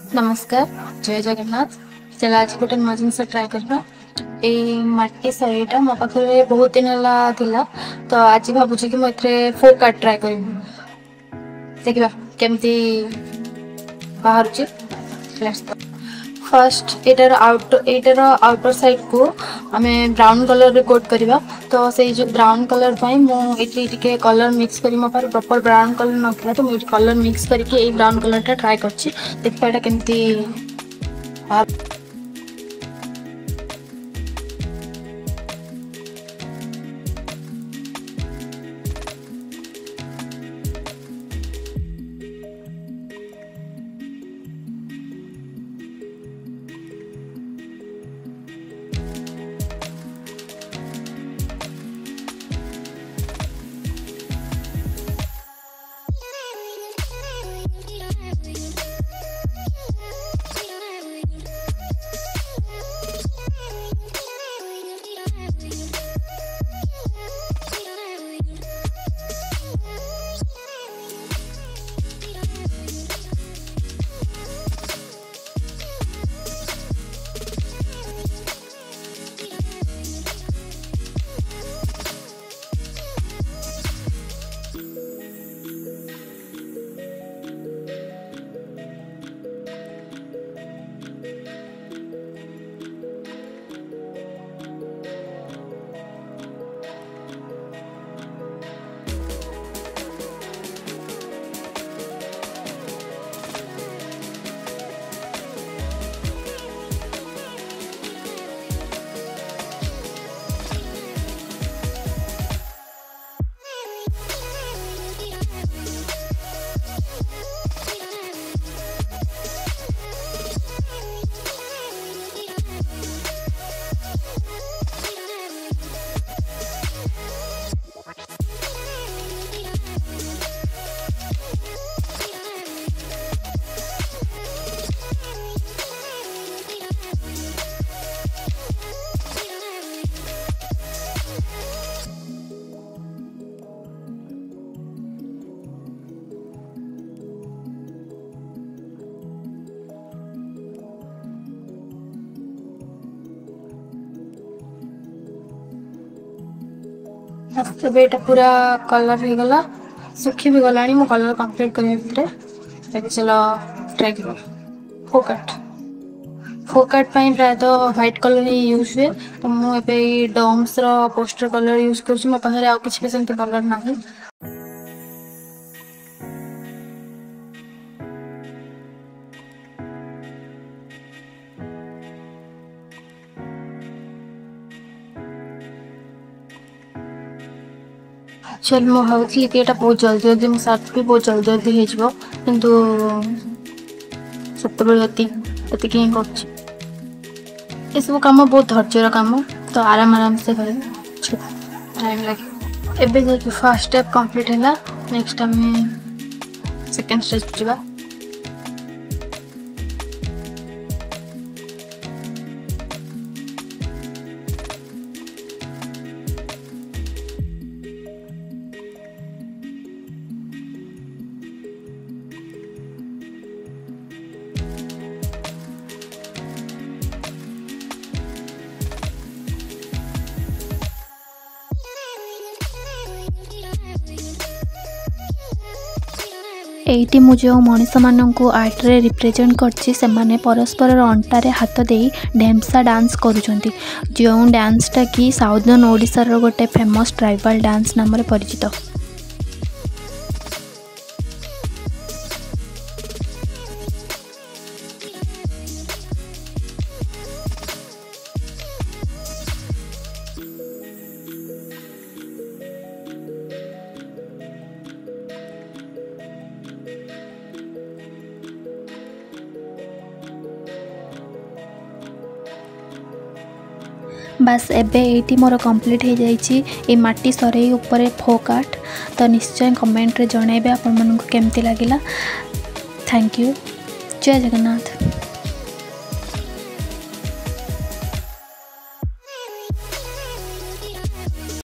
नमस्कार, जय जगन्नाथ। चल आज गोटे नुआ जिन ट्राए करवा। माटी सरीटा मो पाखे बहुत दिन है तो आज भावुँ कि मुझे फोक आर्ट ट्राए कर देखा केमती बाहर। फर्स्ट एटार आउटर साइड को आम ब्राउन कलर रे कोट करवा। तो से जो ब्राउन कलर मुझे कलर मिक्स कर मो पास प्रॉपर ब्राउन कलर ना तो मुझे कलर मिक्स करके ब्राउन कलर टा ट्राए कर देखा केमती। पूरा कलर हो गला, सुखी भी गला। मो कलर कंप्लीट करने भितर चलो ट्राई कर। फोकट प्राय तो व्हाइट कलर ही यूज हुए। तो मुझे डम्स पोस्टर कलर यूज कर मो पाखे आउ किसी भी सेमती कलर ना। चल मो भावी कि बहुत जल्दी जल्दी मो सार्ट भी बहुत जल्दी जल्दी हो किंतु सब ही कर सब कम बहुत धैर्यर कम। तो आराम आराम से कर टाइम लगे। एबे फर्स्ट स्टेप कंप्लीट है। नेक्स्ट आम सेकेंड स्टेज जा। एटी मु जो मनीष मानक आर्ट रे रिप्रेजेंट करछि से माने परस्पर अंटारे हाथ दे ढेमसा डांस करुछंती। जो डांसटा कि साउदर्न ओडिसा रो गोटे फेमस ट्राइबल डांस नाम रे परिचित। बस एबे एटी मोर कंप्लीट हो जाइए ये माटी सरई ऊपर फोक आर्ट। तो निश्चय कमेंट रे जणेबे आपन मनकु केमती लागिला। Thank you. जय जगन्नाथ।